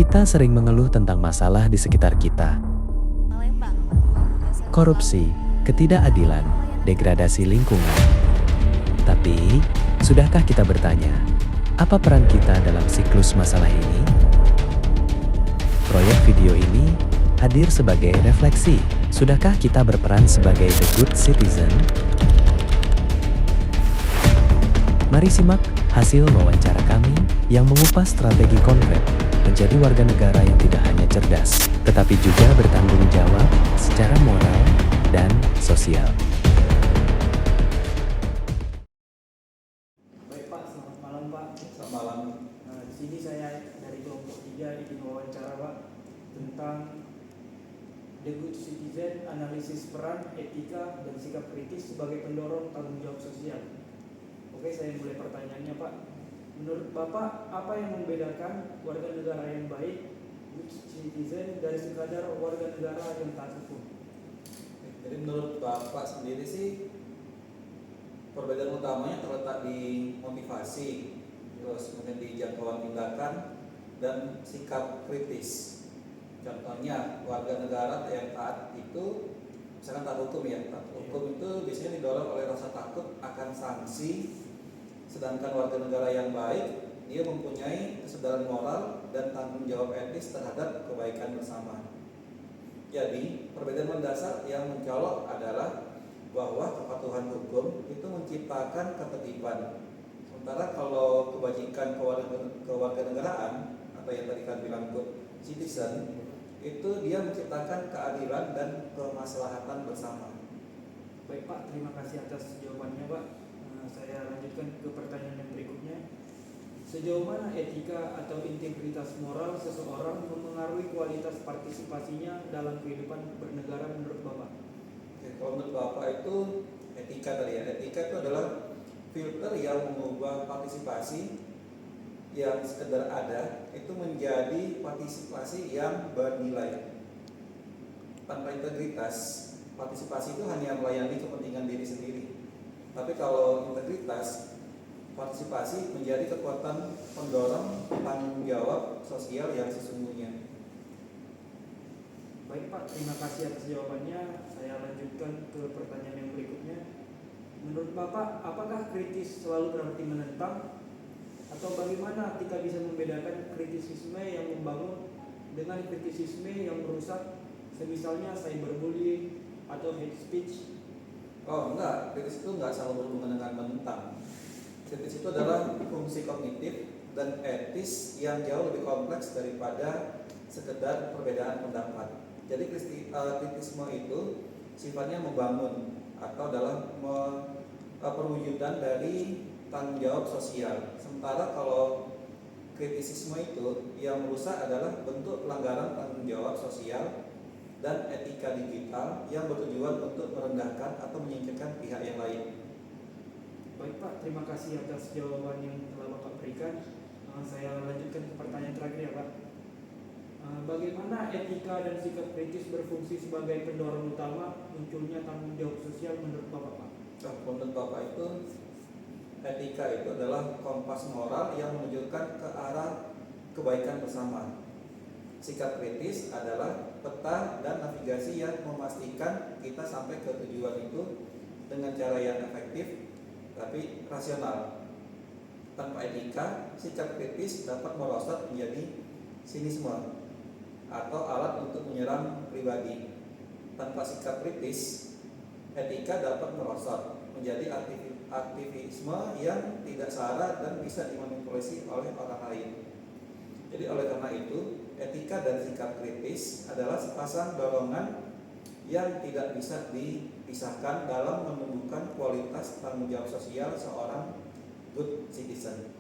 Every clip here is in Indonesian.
Kita sering mengeluh tentang masalah di sekitar kita. Korupsi, ketidakadilan, degradasi lingkungan. Tapi, sudahkah kita bertanya, apa peran kita dalam siklus masalah ini? Proyek video ini hadir sebagai refleksi. Sudahkah kita berperan sebagai the good citizen? Mari simak hasil wawancara kami yang mengupas strategi konkret menjadi warga negara yang tidak hanya cerdas, tetapi juga bertanggung jawab secara moral dan sosial. Baik Pak, selamat malam Pak. Selamat malam. Di sini saya dari kelompok 3 ingin wawancara Pak tentang The Good Citizen, analisis peran, etika, dan sikap kritis sebagai pendorong tanggung jawab sosial. Oke, saya mulai pertanyaannya Pak. Menurut Bapak, apa yang membedakan warga negara yang baik, good citizen, dari sekadar warga negara yang taat hukum? Jadi menurut Bapak sendiri sih perbedaan utamanya terletak di motivasi, terus kemudian di jangkauan tindakan dan sikap kritis. Contohnya warga negara yang taat itu, misalkan taat hukum ya, taat hukum itu biasanya didorong oleh rasa takut akan sanksi. Sedangkan warga negara yang baik, dia mempunyai kesadaran moral dan tanggung jawab etis terhadap kebaikan bersama. Jadi, perbedaan mendasar yang mencolok adalah bahwa kepatuhan hukum itu menciptakan ketertiban. Sementara kalau kebajikan kewarganegaraan atau yang tadi kan bilang good citizen, itu dia menciptakan keadilan dan kemaslahatan bersama. Baik Pak, terima kasih atas jawabannya Pak. Saya lanjutkan ke pertanyaan yang berikutnya. Sejauh mana etika atau integritas moral seseorang memengaruhi kualitas partisipasinya dalam kehidupan bernegara menurut Bapak? Kalau menurut Bapak itu etika tadi ya. Etika itu adalah filter yang mengubah partisipasi yang sekedar ada itu menjadi partisipasi yang bernilai. Tanpa integritas, partisipasi itu hanya melayani kepentingan diri sendiri. Tapi kalau integritas, partisipasi menjadi kekuatan pendorong tanggung jawab sosial yang sesungguhnya. Baik Pak, terima kasih atas jawabannya. Saya lanjutkan ke pertanyaan yang berikutnya. Menurut Bapak, apakah kritis selalu berarti menentang? Atau bagaimana kita bisa membedakan kritisisme yang membangun dengan kritisisme yang merusak, semisalnya cyberbullying atau hate speech? Oh enggak, kritis itu enggak selalu berhubungan dengan menentang. Kritis itu adalah fungsi kognitif dan etis yang jauh lebih kompleks daripada sekedar perbedaan pendapat. Jadi kritisisme itu sifatnya membangun atau dalam perwujudan dari tanggung jawab sosial. Sementara kalau kritisisme itu yang merusak adalah bentuk pelanggaran tanggung jawab sosial dan etika digital yang bertujuan untuk merendahkan atau menyingkirkan pihak yang lain. Baik Pak, terima kasih atas jawaban yang telah Bapak berikan. Saya lanjutkan ke pertanyaan terakhir ya Pak. Bagaimana etika dan sikap kritis berfungsi sebagai pendorong utama munculnya tanggung jawab sosial menurut Bapak Pak? Menurut Bapak itu etika itu adalah kompas moral yang menunjukkan ke arah kebaikan bersama. Sikap kritis adalah peta dan navigasi yang memastikan kita sampai ke tujuan itu dengan cara yang efektif tapi rasional. Tanpa etika, sikap kritis dapat merosot menjadi sinisme atau alat untuk menyerang pribadi. Tanpa sikap kritis, etika dapat merosot menjadi aktivisme yang tidak syarat dan bisa dimanipulasi oleh orang lain. Jadi oleh karena itu, etika dan sikap kritis adalah sepasang dorongan yang tidak bisa dipisahkan dalam menumbuhkan kualitas tanggung jawab sosial seorang good citizen.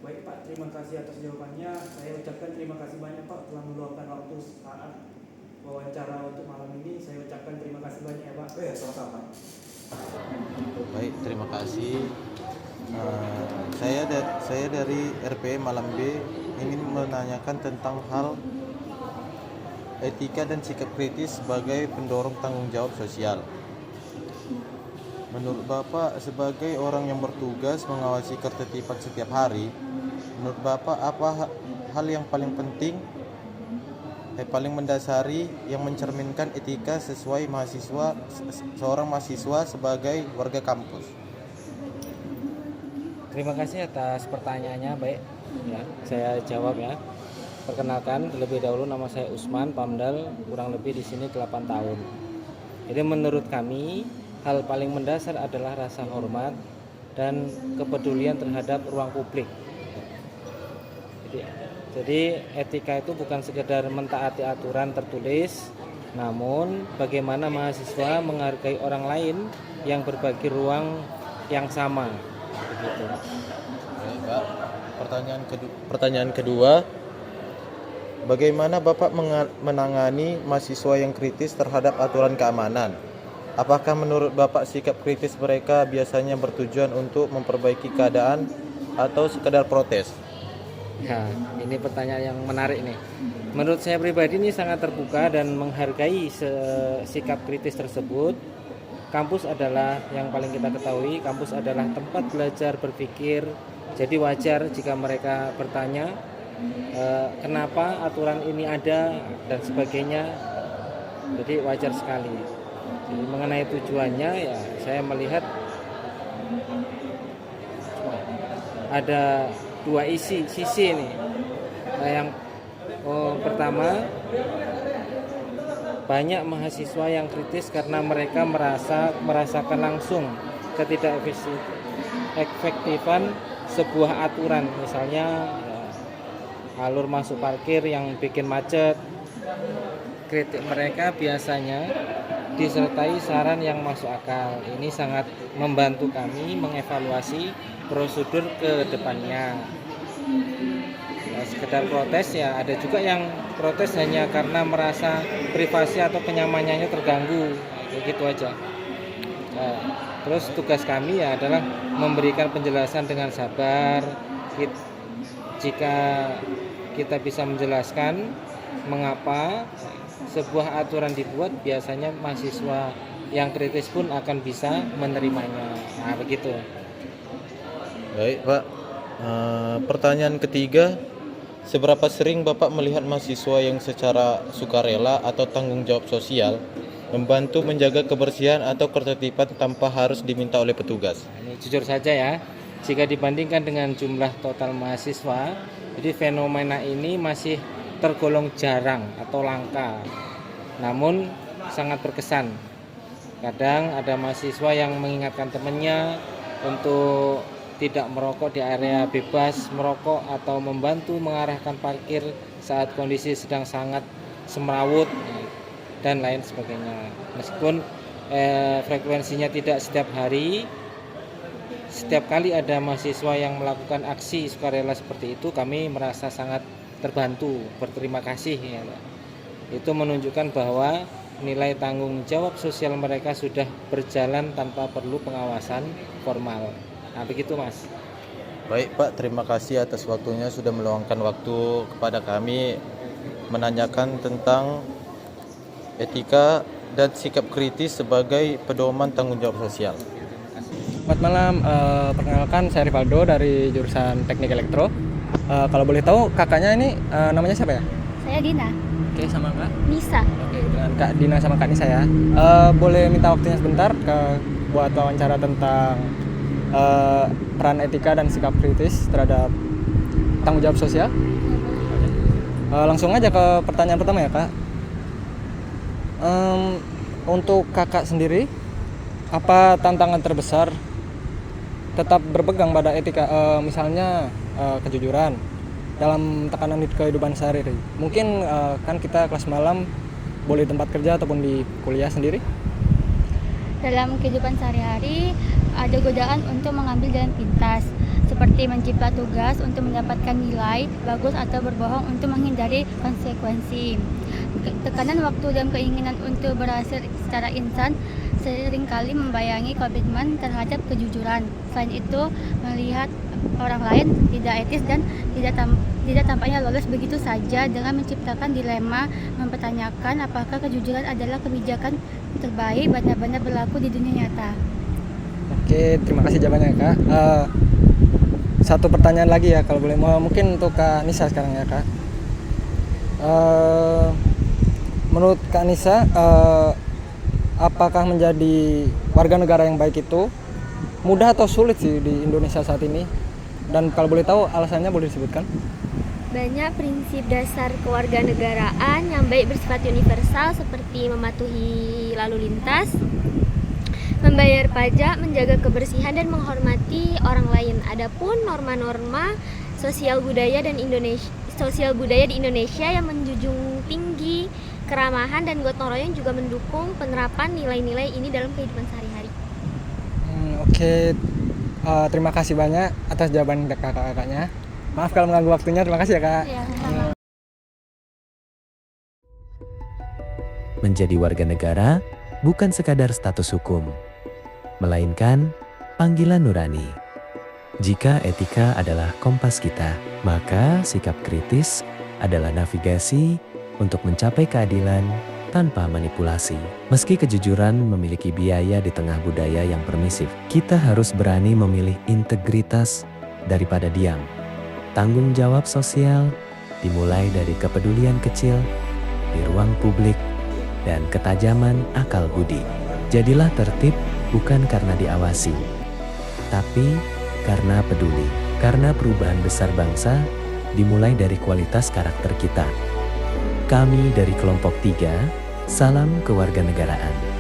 Baik Pak, terima kasih atas jawabannya. Saya ucapkan terima kasih banyak Pak telah meluangkan waktu saat wawancara untuk malam ini. Saya ucapkan terima kasih banyak ya Pak. Oh ya, sama-sama. Baik, terima kasih. Saya dari RP Malam B ingin menanyakan tentang hal etika dan sikap kritis sebagai pendorong tanggung jawab sosial. Menurut Bapak, sebagai orang yang bertugas mengawasi ketertiban setiap hari, menurut Bapak apa hal yang paling penting paling mendasari yang mencerminkan etika sesuai seorang mahasiswa sebagai warga kampus? Terima kasih atas pertanyaannya. Baik, ya, saya jawab ya. Perkenalkan, terlebih dahulu nama saya Usman Pamdal, kurang lebih di sini 8 tahun. Jadi menurut kami, hal paling mendasar adalah rasa hormat dan kepedulian terhadap ruang publik. Jadi etika itu bukan sekedar mentaati aturan tertulis, namun bagaimana mahasiswa menghargai orang lain yang berbagi ruang yang sama. Begitu. Baik, Pak. Pertanyaan kedua, bagaimana Bapak menangani mahasiswa yang kritis terhadap aturan keamanan? Apakah menurut Bapak sikap kritis mereka biasanya bertujuan untuk memperbaiki keadaan atau sekadar protes? Ya, ini pertanyaan yang menarik nih. Menurut saya pribadi ini sangat terbuka dan menghargai sikap kritis tersebut. Kampus adalah yang paling kita ketahui, kampus adalah tempat belajar berpikir. Jadi wajar jika mereka bertanya kenapa aturan ini ada dan sebagainya. Jadi wajar sekali. Jadi mengenai tujuannya ya saya melihat ada dua sisi ini. Yang pertama, banyak mahasiswa yang kritis karena mereka merasakan langsung ketidakefektifan sebuah aturan, misalnya alur masuk parkir yang bikin macet. Kritik mereka biasanya disertai saran yang masuk akal. Ini sangat membantu kami mengevaluasi prosedur ke depannya. Sekedar protes ya, ada juga yang protes hanya karena merasa privasi atau kenyamanannya terganggu, kayak gitu aja. Terus tugas kami ya adalah memberikan penjelasan dengan sabar. Jika kita bisa menjelaskan mengapa sebuah aturan dibuat, biasanya mahasiswa yang kritis pun akan bisa menerimanya. Nah, begitu. Baik, Pak. Pertanyaan ketiga, seberapa sering Bapak melihat mahasiswa yang secara sukarela atau tanggung jawab sosial membantu menjaga kebersihan atau ketertiban tanpa harus diminta oleh petugas? Ini jujur saja ya, jika dibandingkan dengan jumlah total mahasiswa, jadi fenomena ini masih tergolong jarang atau langka, namun sangat berkesan. Kadang ada mahasiswa yang mengingatkan temannya untuk tidak merokok di area bebas merokok atau membantu mengarahkan parkir saat kondisi sedang sangat semrawut dan lain sebagainya. Meskipun frekuensinya tidak setiap hari, setiap kali ada mahasiswa yang melakukan aksi sukarela seperti itu, kami merasa sangat terbantu, berterima kasih ya. Itu menunjukkan bahwa nilai tanggung jawab sosial mereka sudah berjalan tanpa perlu pengawasan formal. Nah, begitu Mas. Baik Pak, terima kasih atas waktunya sudah meluangkan waktu kepada kami menanyakan tentang etika dan sikap kritis sebagai pedoman tanggung jawab sosial. Selamat malam, perkenalkan saya Rivaldo dari jurusan Teknik Elektro. Kalau boleh tahu kakaknya ini namanya siapa ya? Saya Dina. Oke, sama Kak? Nisa. Oke, dengan Kak Dina sama Kak Nisa ya. Boleh minta waktunya sebentar buat wawancara tentang peran etika dan sikap kritis terhadap tanggung jawab sosial. Langsung aja ke pertanyaan pertama ya Kak. Untuk kakak sendiri, apa tantangan terbesar tetap berpegang pada etika, misalnya kejujuran dalam tekanan di kehidupan sehari-hari? Mungkin kan kita kelas malam boleh tempat kerja ataupun di kuliah sendiri. Dalam kehidupan sehari-hari ada godaan untuk mengambil jalan pintas, seperti mencipta tugas untuk mendapatkan nilai bagus atau berbohong untuk menghindari konsekuensi. Tekanan waktu dan keinginan untuk berhasil secara instan seringkali membayangi komitmen terhadap kejujuran. Selain itu, melihat orang lain tidak etis dan tidak tampaknya lolos begitu saja dengan menciptakan dilema mempertanyakan apakah kejujuran adalah kebijakan terbaik benar-benar berlaku di dunia nyata. Oke, terima kasih jawabannya Kak. Satu pertanyaan lagi ya kalau boleh, mungkin untuk Kak Nisa sekarang ya Kak. menurut Kak Nisa, apakah menjadi warga negara yang baik itu mudah atau sulit sih di Indonesia saat ini? Dan kalau boleh tahu alasannya boleh disebutkan? Banyak prinsip dasar kewarganegaraan yang baik bersifat universal seperti mematuhi lalu lintas, membayar pajak, menjaga kebersihan dan menghormati orang lain. Adapun norma-norma sosial budaya di Indonesia yang menjunjung tinggi keramahan dan gotong royong juga mendukung penerapan nilai-nilai ini dalam kehidupan sehari-hari. Oke, terima kasih banyak atas jawaban kakak-kakaknya. Maaf kalau mengganggu waktunya, terima kasih ya Kak. Ya, sama. Menjadi warga negara bukan sekadar status hukum, melainkan panggilan nurani. Jika etika adalah kompas kita, maka sikap kritis adalah navigasi untuk mencapai keadilan tanpa manipulasi. Meski kejujuran memiliki biaya di tengah budaya yang permisif, kita harus berani memilih integritas daripada diam. Tanggung jawab sosial dimulai dari kepedulian kecil di ruang publik dan ketajaman akal budi. Jadilah tertib bukan karena diawasi, tapi karena peduli. Karena perubahan besar bangsa dimulai dari kualitas karakter kita. Kami dari kelompok 3, salam kewarganegaraan.